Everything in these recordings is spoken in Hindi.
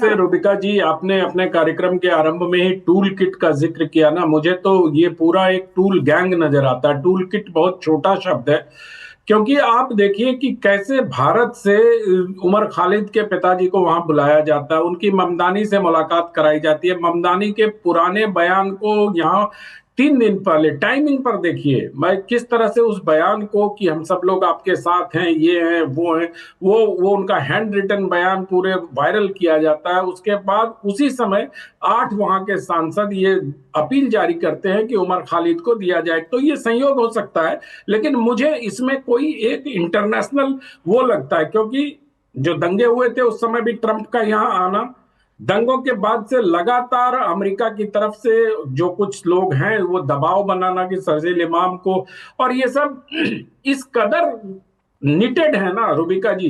वैसे रुबिका जी, आपने अपने कार्यक्रम के आरंभ में ही टूल किट का जिक्र किया ना, मुझे तो ये पूरा एक टूल गैंग नजर आता है। टूल किट बहुत छोटा शब्द है, क्योंकि आप देखिए कि कैसे भारत से उमर खालिद के पिताजी को वहां बुलाया जाता है, उनकी ममदानी से मुलाकात कराई जाती है। ममदानी के पुराने बयान को यहाँ 3 दिन पहले टाइमिंग पर देखिए, मैं किस तरह से उस बयान को कि हम सब लोग आपके साथ हैं, ये हैं वो हैं, वो उनका हैंड रिटन बयान पूरे वायरल किया जाता है। उसके बाद उसी समय 8 वहां के सांसद ये अपील जारी करते हैं कि उमर खालिद को दिया जाए। तो ये संयोग हो सकता है, लेकिन मुझे इसमें कोई एक इंटरनेशनल वो लगता है, क्योंकि जो दंगे हुए थे उस समय भी ट्रंप का यहाँ आना, दंगों के बाद से लगातार अमेरिका की तरफ से जो कुछ लोग हैं वो दबाव बनाना कि शर्जील इमाम को, और ये सब इस कदर निटेड है ना रुबिका जी,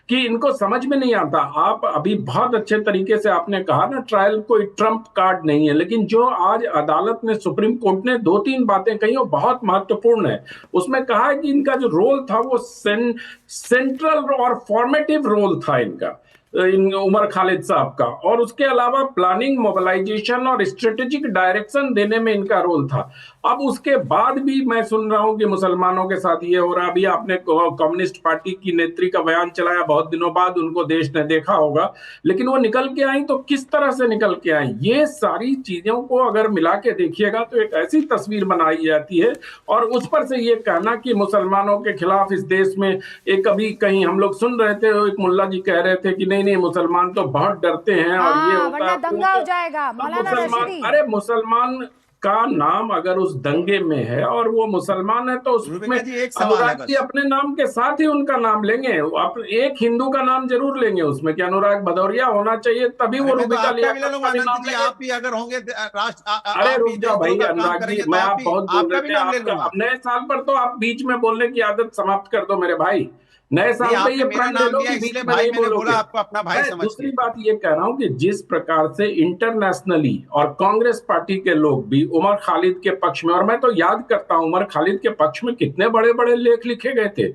कि इनको समझ में नहीं आता। आप अभी बहुत अच्छे तरीके से आपने कहा ना, ट्रायल कोई ट्रंप कार्ड नहीं है, लेकिन जो आज अदालत ने, सुप्रीम कोर्ट ने 2-3 बातें कही वो बहुत महत्वपूर्ण है। उसमें कहा है कि इनका जो रोल था वो सेंट्रल और फॉर्मेटिव रोल था इनका, उमर खालिद साहब का, और उसके अलावा प्लानिंग, मोबिलाइजेशन और स्ट्रेटेजिक डायरेक्शन देने में इनका रोल था। अब उसके बाद भी मैं सुन रहा हूं कि मुसलमानों के साथ ये हो रहा है। अभी आपने कम्युनिस्ट पार्टी की नेत्री का बयान चलाया, बहुत दिनों बाद उनको देश ने देखा होगा, लेकिन वो निकल के आई तो किस तरह से निकल के आई, ये सारी चीजों को अगर मिला के देखिएगा तो एक ऐसी तस्वीर बनाई जाती है। और उस पर से ये कहना कि मुसलमानों के खिलाफ इस देश में, एक अभी कहीं हम लोग सुन रहे थे, एक मुल्ला जी कह रहे थे कि नहीं नहीं मुसलमान तो बहुत डरते हैं और ये होता वरना है दंगा हो जाएगा। मौलाना मुसलमान, रशीदी, अरे मुसलमान का नाम अगर उस दंगे में है और वो मुसलमान है तो उसमें जी एक सवाल है अनुराग जी अपने नाम के साथ ही उनका नाम लेंगे। आप एक हिंदू का नाम जरूर लेंगे उसमें कि अनुराग भदौरिया होना चाहिए, तभी वो रुबिका लियाकत का भी नाम लेंगे। आप भी अगर होंगे अरे रुक जाओ भाई अनुराग जी, मैं आप बहुत बोल रहे थे, आपका अब नए साल पर तो आप बीच में बोलने की आदत समाप्त कर दो मेरे भाई। नए साल पे ये प्रण ले लो कि बीच में नहीं बोलोगे। आपको अपना भाई समझ के। दूसरी बात ये कह रहा हूं कि जिस प्रकार से इंटरनेशनली और कांग्रेस पार्टी के लोग भी उमर खालिद के पक्ष में, और मैं तो याद करता हूं उमर खालिद के पक्ष में कितने बड़े बड़े लेख लिखे गए थे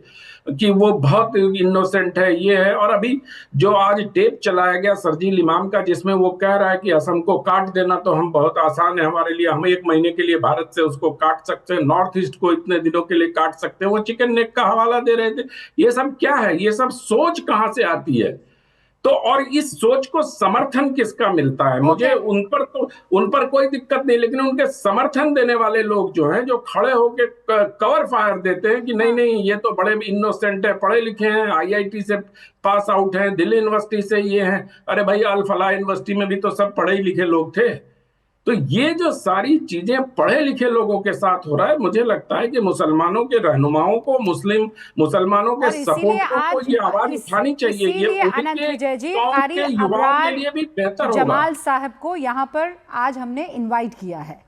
कि वो बहुत इनोसेंट है, ये है। और अभी जो आज टेप चलाया गया शर्जील इमाम का, जिसमें वो कह रहा है कि असम को काट देना तो हम बहुत आसान है हमारे लिए, हम 1 महीने के लिए भारत से उसको काट सकते हैं, नॉर्थ ईस्ट को इतने दिनों के लिए काट सकते हैं, वो चिकन नेक का हवाला दे रहे थे। ये सब क्या है, ये सब सोच कहां से आती है? तो और इस सोच को समर्थन किसका मिलता है? मुझे उन पर कोई दिक्कत नहीं, लेकिन उनके समर्थन देने वाले लोग जो हैं, जो खड़े होके कवर फायर देते हैं कि नहीं नहीं ये तो बड़े इनोसेंट है, पढ़े लिखे हैं, आईआईटी से पास आउट हैं, दिल्ली यूनिवर्सिटी से ये हैं। अरे भाई अल फलाह यूनिवर्सिटी में भी तो सब पढ़े लिखे लोग थे। तो ये जो सारी चीजें पढ़े लिखे लोगों के साथ हो रहा है, मुझे लगता है कि मुसलमानों के रहनुमाओं को, मुसलमानों के सपोर्टरों को ये आवाज उठानी चाहिए। ये अनंत विजय जी, कौम के युवाओं के लिए भी बेहतर होगा। जमाल साहब को यहाँ पर आज हमने इनवाइट किया है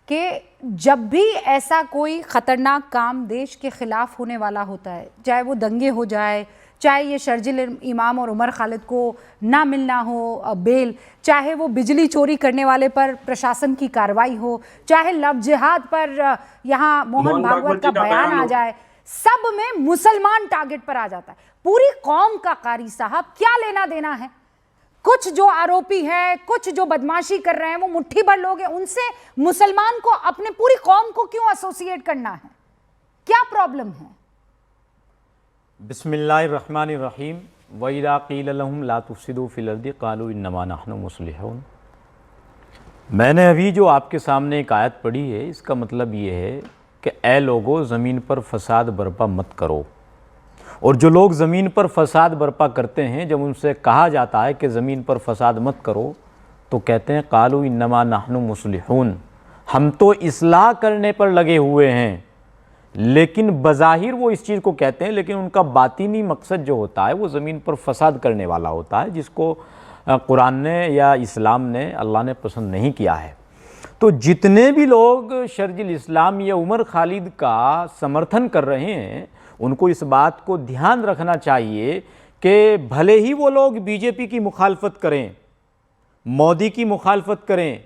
कि जब भी ऐसा कोई खतरनाक काम देश के खिलाफ होने वाला होता है, चाहे वो दंगे हो जाए, चाहे ये शर्जील इमाम और उमर खालिद को ना मिलना हो बेल, चाहे वो बिजली चोरी करने वाले पर प्रशासन की कार्रवाई हो, चाहे लव जिहाद पर यहाँ मोहन भागवत का बयान आ जाए, सब में मुसलमान टारगेट पर आ जाता है। पूरी कौम का कारी साहब क्या लेना देना है? कुछ जो आरोपी हैं, कुछ जो बदमाशी कर रहे हैं, वो मुट्ठी भर लोग हैं, उनसे मुसलमान को, अपने पूरी कौम को क्यों एसोसिएट करना है? क्या प्रॉब्लम है? बिस्मिल्लाहिर्रहमानिर्रहीम व इज़ा क़ील लहुम ला तुफ़सिदू फ़िल अर्दि क़ालू इन्नमा नहनु मुस्लिहून। मैंने अभी जो आपके सामने एक आयत पढ़ी है, इसका मतलब ये है कि ए लोगो, ज़मीन पर फसाद बर्पा मत करो। और जो लोग ज़मीन पर फसाद बर्पा करते हैं, जब उनसे कहा जाता है कि ज़मीन पर फसाद मत करो, तो कहते हैं क़ालू इन्नमा नहनु मुस्लिहून, हम तो इस्लाह करने पर लगे हुए हैं। लेकिन बज़ाहिर वो इस चीज़ को कहते हैं, लेकिन उनका बातिनी मकसद जो होता है वो ज़मीन पर फसाद करने वाला होता है, जिसको कुरान ने या इस्लाम ने, अल्लाह ने पसंद नहीं किया है। तो जितने भी लोग शर्जील इस्लाम या उमर खालिद का समर्थन कर रहे हैं, उनको इस बात को ध्यान रखना चाहिए कि भले ही वो लोग बीजेपी की मुखालफत करें, मोदी की मुखालफत करें,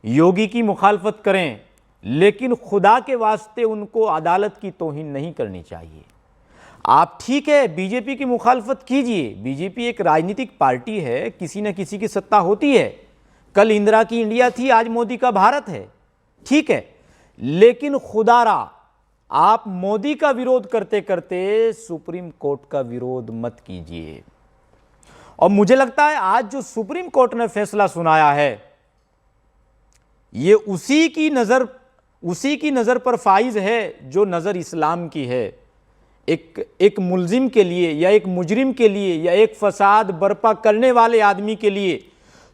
योगी की मुखालफत करें, लेकिन खुदा के वास्ते उनको अदालत की तौहीन नहीं करनी चाहिए। आप ठीक है बीजेपी की मुखालफत कीजिए, बीजेपी एक राजनीतिक पार्टी है, किसी न किसी की सत्ता होती है। कल इंदिरा की इंडिया थी, आज मोदी का भारत है, ठीक है। लेकिन खुदारा आप मोदी का विरोध करते करते सुप्रीम कोर्ट का विरोध मत कीजिए। और मुझे लगता है आज जो सुप्रीम कोर्ट ने फैसला सुनाया है ये उसी की नजर पर फाइज है जो नजर इस्लाम की है। एक मुल्जिम के लिए या एक मुजरिम के लिए या एक फसाद बर्पा करने वाले आदमी के लिए,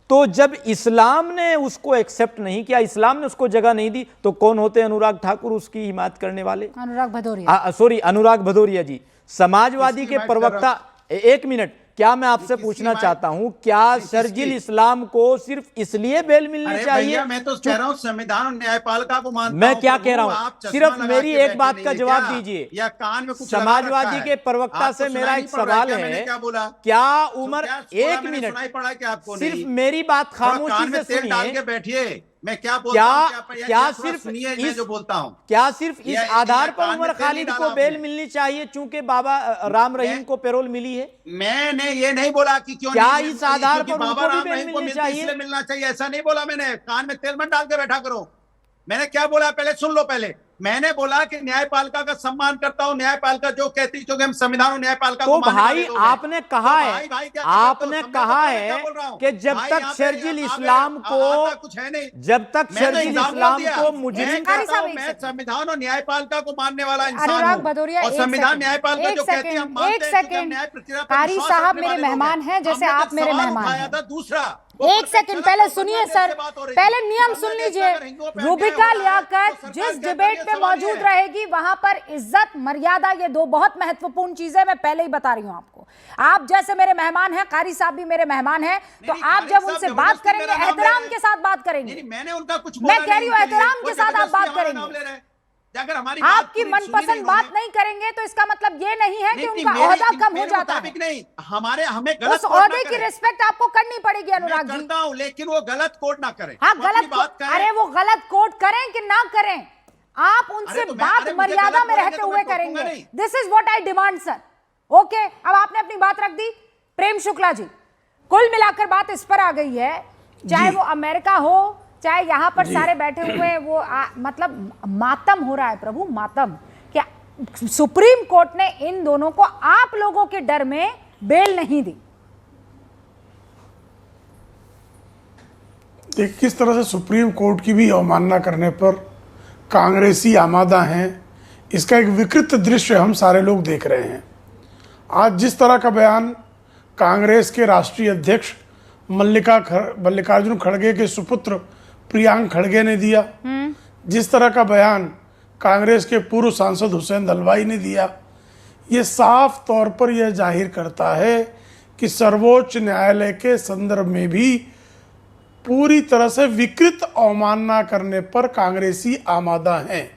तो जब इस्लाम ने उसको एक्सेप्ट नहीं किया, इस्लाम ने उसको जगह नहीं दी, तो कौन होते हैं अनुराग ठाकुर उसकी हिमायत करने वाले? अनुराग भदौरिया, सॉरी अनुराग भदौरिया जी, समाजवादी के प्रवक्ता। एक मिनट, क्या मैं आपसे पूछना चाहता हूं, क्या शर्जिल इस्लाम को सिर्फ इसलिए बेल मिलनी चाहिए? मैं तो कह रहा हूं संविधान और न्यायपालिका को मानता हूं। मैं क्या कह रहा हूं, सिर्फ मेरी एक बात का जवाब दीजिए। या कान में कुछ समाजवादी के प्रवक्ता से मेरा एक सवाल है, क्या उम्र, एक मिनट, सिर्फ मेरी बात खामोशी से सुनिए। बैठिए, मैं क्या बोलता हूं, क्या सिर्फ मैं जो बोलता हूं, क्या सिर्फ इस आधार पर उमर खालिद को बेल मिलनी चाहिए चूंकि बाबा राम रहीम को पैरोल मिली है? मैंने ये नहीं बोला कि क्यों क्या नहीं इस आधार पर बाबा उनको भी राम बेल रहीम को मिलनी चाहिए? इसलिए मिलना चाहिए ऐसा नहीं बोला मैंने। कान में तेल मत डाल के बैठा करो। मैंने क्या बोला पहले सुन लो। पहले मैंने बोला कि न्यायपालिका का सम्मान करता हूं, न्यायपालिका जो कहती, क्योंकि हम संविधान और न्यायपालिका तो को भाई आपने कहा है, आपने कहा है कि जब तक शर्जिल इस्लाम को, कुछ है नहीं, जब तक शर्जिल इस्लाम को मुजरिम, मैं संविधान और न्यायपालिका को मानने वाला इंसान अनुराग भदौरिया, और संविधान न्यायपालिका जो कहती है हम मानते हैं कि न्याय प्रक्रिया पर कारी विश्वास साहब रखने मेरे वाले लोग मेहमान हैं, जैसे हमने आप मेरे सवाल मेहमान उठाया हैं। था। दूसरा, एक सेकंड पहले सुनिए सर, पहले नियम सुन लीजिए। रूबिका लियाकत जिस डिबेट में मौजूद रहेगी वहां पर इज्जत मर्यादा, ये दो बहुत महत्वपूर्ण चीजें मैं पहले ही बता रही हूं आपको। आप जैसे मेरे मेहमान हैं, कारी साहब भी मेरे मेहमान हैं, तो आप जब उनसे बात करेंगे एहतराम के साथ बात करेंगे। मैंने उनका कुछ मैं कह रही हूं एहतराम के साथ आप बात करेंगे। अगर हमारी आपकी मनपसंद बात नहीं करेंगे तो इसका मतलब ये नहीं है कि उनका ओहदा कम हो जाता है। नहीं, हमें गलत उस ओहदे की रिस्पेक्ट आपको करनी पड़ेगी अनुराग जी। करता हूं, लेकिन वो गलत कोट ना करें। हाँ गलत, अरे वो गलत कोट करें कि ना करें, आप उनसे बात मर्यादा में रहते हुए करेंगे। This is what I demand sir. Okay, अब आपने अपनी बात रख दी। प्रेम शुक्ला जी, कुल मिलाकर बात इस पर आ गई है, चाहे वो अमेरिका हो, चाहे यहां पर सारे बैठे हुए हैं, वो मतलब मातम हो रहा है प्रभु, मातम। क्या सुप्रीम कोर्ट ने इन दोनों को आप लोगों के डर में बेल नहीं दी? किस तरह से सुप्रीम कोर्ट की भी अवमानना करने पर कांग्रेसी आमादा हैं, इसका एक विकृत दृश्य हम सारे लोग देख रहे हैं। आज जिस तरह का बयान कांग्रेस के राष्ट्रीय अध्यक्ष मल्लिकार्जुन खड़गे के सुपुत्र प्रियांक खड़गे ने दिया, जिस तरह का बयान कांग्रेस के पूर्व सांसद हुसैन दलवाई ने दिया, ये साफ तौर पर यह जाहिर करता है कि सर्वोच्च न्यायालय के संदर्भ में भी पूरी तरह से विकृत अवमानना करने पर कांग्रेसी आमादा हैं।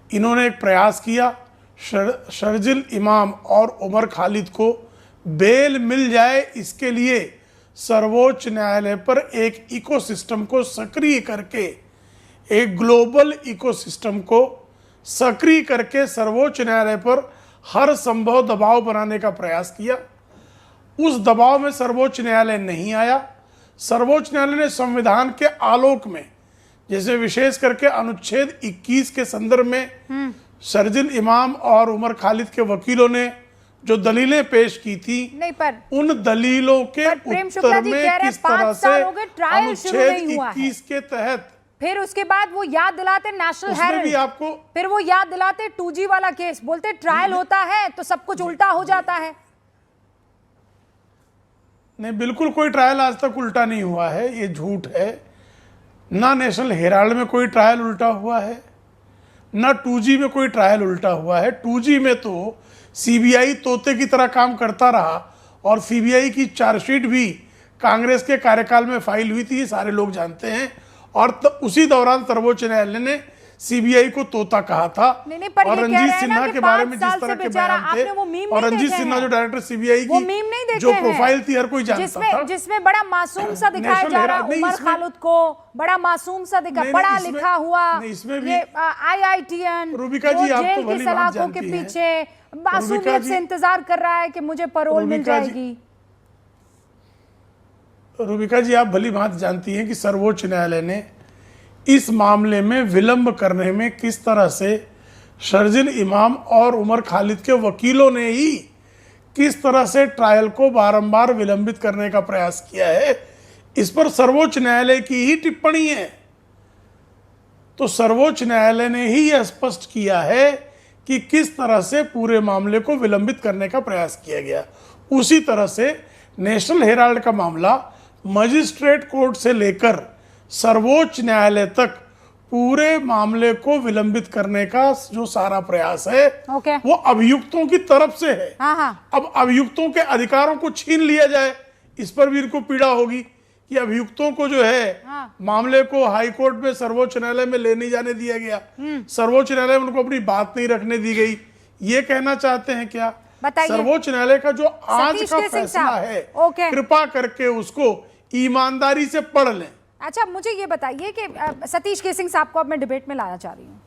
इन्होंने एक प्रयास किया, शर्जिल इमाम और उमर खालिद को बेल मिल जाए, इसके लिए सर्वोच्च न्यायालय पर एक इकोसिस्टम को सक्रिय करके, एक ग्लोबल इकोसिस्टम को सक्रिय करके सर्वोच्च न्यायालय पर हर संभव दबाव बनाने का प्रयास किया। उस दबाव में सर्वोच्च न्यायालय नहीं आया। सर्वोच्च न्यायालय ने संविधान के आलोक में, जैसे विशेष करके अनुच्छेद 21 के संदर्भ में शर्जिल इमाम और उमर खालिद के वकीलों ने जो दलीलें पेश की थी, नहीं पर उन दलीलों के उत्तर में किस तरह से अनुच्छेद 21 के तहत, फिर उसके बाद वो याद दिलाते नेशनल हेराल्ड, आपको फिर वो याद दिलाते 2G वाला केस, बोलते ट्रायल होता है तो सब कुछ उल्टा हो जाता है। नहीं, बिल्कुल कोई ट्रायल आज तक उल्टा नहीं हुआ है, ये झूठ है। ना नेशनल हेराल्ड में कोई ट्रायल उल्टा हुआ है, ना 2G में कोई ट्रायल उल्टा हुआ है। 2G में तो सीबीआई तोते की तरह काम करता रहा और सीबीआई की चार्जशीट भी कांग्रेस के कार्यकाल में फाइल हुई थी, ये सारे लोग जानते हैं। और उसी दौरान सर्वोच्च न्यायालय ने सीबीआई को तोता कहा था। और रंजीत सिन्हा के बारे में जिस तरह के बयान थे, और रंजीत सिन्हा जो डायरेक्टर सीबीआई की जो प्रोफाइल थी हर कोई जानता था, जिसमें बड़ा मासूम सा दिखाया जा रहा है उमर खालिद को, बड़ा मासूम सा दिखा, पढ़ा लिखा हुआ, इसमें भी IITN, रूबिका जी आपको जेल की सलाखों के पीछे मासूमियत से इंतजार कर रहा है कि मुझे पैरोल मिल जाएगी। रूबिका जी, आप भली भांति जानती हैं कि सर्वोच्च न्यायालय ने इस मामले में विलंब करने में किस तरह से शर्जिल इमाम और उमर खालिद के वकीलों ने ही किस तरह से ट्रायल को बारंबार विलंबित करने का प्रयास किया है, इस पर सर्वोच्च न्यायालय की ही टिप्पणी है। तो सर्वोच्च न्यायालय ने ही यह स्पष्ट किया है कि किस तरह से पूरे मामले को विलंबित करने का प्रयास किया गया। उसी तरह से नेशनल हेराल्ड का मामला मजिस्ट्रेट कोर्ट से लेकर सर्वोच्च न्यायालय तक पूरे मामले को विलंबित करने का जो सारा प्रयास है वो अभियुक्तों की तरफ से है। अब अभियुक्तों के अधिकारों को छीन लिया जाए, इस पर भी इनको पीड़ा होगी कि अभियुक्तों को जो है मामले को हाई कोर्ट में सर्वोच्च न्यायालय में ले नहीं जाने दिया गया, सर्वोच्च न्यायालय में उनको अपनी बात नहीं रखने दी गई। ये कहना चाहते हैं क्या? सर्वोच्च न्यायालय का जो आज का फैसला है, कृपा करके उसको ईमानदारी से पढ़ लें। अच्छा, मुझे ये बताइए कि सतीश केसिंग साहब को अब मैं डिबेट में लाना चाह रही हूँ।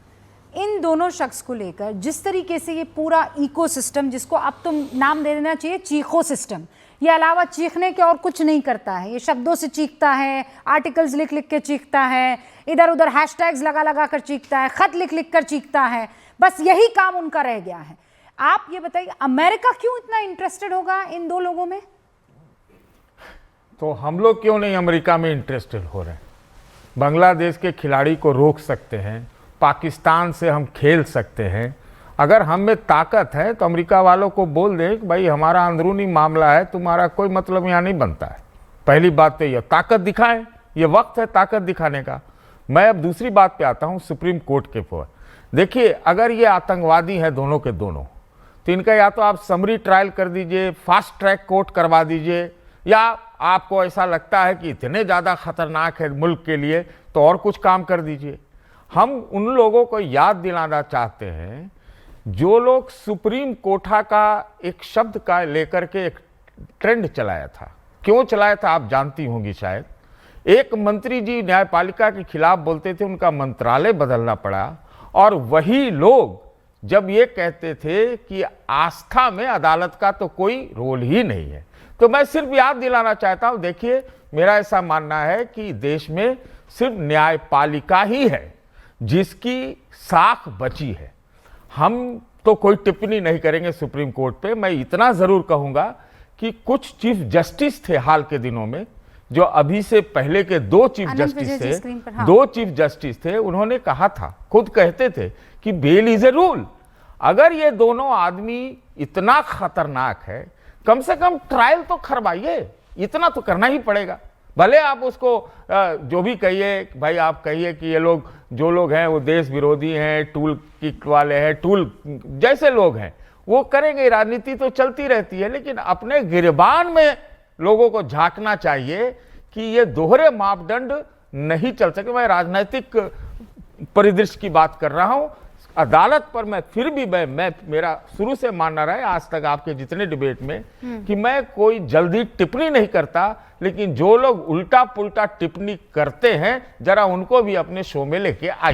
इन दोनों शख्स को लेकर जिस तरीके से ये पूरा इकोसिस्टम, जिसको अब तुम नाम दे देना चाहिए चीखो सिस्टम, ये अलावा चीखने के और कुछ नहीं करता है। ये शब्दों से चीखता है, आर्टिकल्स लिख लिख के चीखता है, इधर उधर हैशटैग्स लगा लगा कर चीखता है, खत लिख लिख कर चीखता है, बस यही काम उनका रह गया है। आप ये बताइए, अमेरिका क्यों इतना इंटरेस्टेड होगा इन दो लोगों में? तो हम लोग क्यों नहीं अमेरिका में इंटरेस्टेड हो रहे हैं? बांग्लादेश के खिलाड़ी को रोक सकते हैं, पाकिस्तान से हम खेल सकते हैं। अगर हम में ताकत है तो अमेरिका वालों को बोल दें कि भाई हमारा अंदरूनी मामला है, तुम्हारा कोई मतलब यहाँ नहीं बनता है। पहली बात तो ये ताकत दिखाएं, ये वक्त है ताकत दिखाने का। मैं अब दूसरी बात पे आता हूँ, सुप्रीम कोर्ट के पर। देखिए, अगर ये आतंकवादी हैं दोनों के दोनों, तो इनका या तो आप समरी ट्रायल कर दीजिए, फास्ट ट्रैक कोर्ट करवा दीजिए, या आपको ऐसा लगता है कि इतने ज़्यादा खतरनाक है मुल्क के लिए तो और कुछ काम कर दीजिए। हम उन लोगों को याद दिलाना चाहते हैं जो लोग सुप्रीम कोर्टा का एक शब्द का लेकर के एक ट्रेंड चलाया था। क्यों चलाया था आप जानती होंगी शायद। एक मंत्री जी न्यायपालिका के खिलाफ बोलते थे, उनका मंत्रालय बदलना पड़ा, और वही लोग जब ये कहते थे कि आस्था में अदालत का तो कोई रोल ही नहीं है। तो मैं सिर्फ याद दिलाना चाहता हूं, देखिए मेरा ऐसा मानना है कि देश में सिर्फ न्यायपालिका ही है जिसकी साख बची है। हम तो कोई टिप्पणी नहीं करेंगे सुप्रीम कोर्ट पे। मैं इतना जरूर कहूंगा कि कुछ चीफ जस्टिस थे हाल के दिनों में, जो अभी से पहले के दो चीफ जस्टिस थे, उन्होंने कहा था, खुद कहते थे कि बेल इज ए रूल। अगर ये दोनों आदमी इतना खतरनाक है, कम से कम ट्रायल तो करवाइए, इतना तो करना ही पड़ेगा। भले आप उसको जो भी कहिए, भाई आप कहिए कि ये लोग जो लोग हैं वो देश विरोधी हैं, टूल किट वाले हैं, टूल जैसे लोग हैं, वो करेंगे, राजनीति तो चलती रहती है, लेकिन अपने गिरबान में लोगों को झांकना चाहिए कि ये दोहरे मापदंड नहीं चल सके। मैं राजनीतिक परिदृश्य की बात कर रहा हूं। अदालत पर मैं फिर भी मैं मेरा शुरू से मानना रहा है आज तक आपके जितने डिबेट में कि मैं कोई जल्दी टिप्पणी नहीं करता, लेकिन जो लोग उल्टा पुल्टा टिप्पणी करते हैं जरा उनको भी अपने शो में लेके आइए।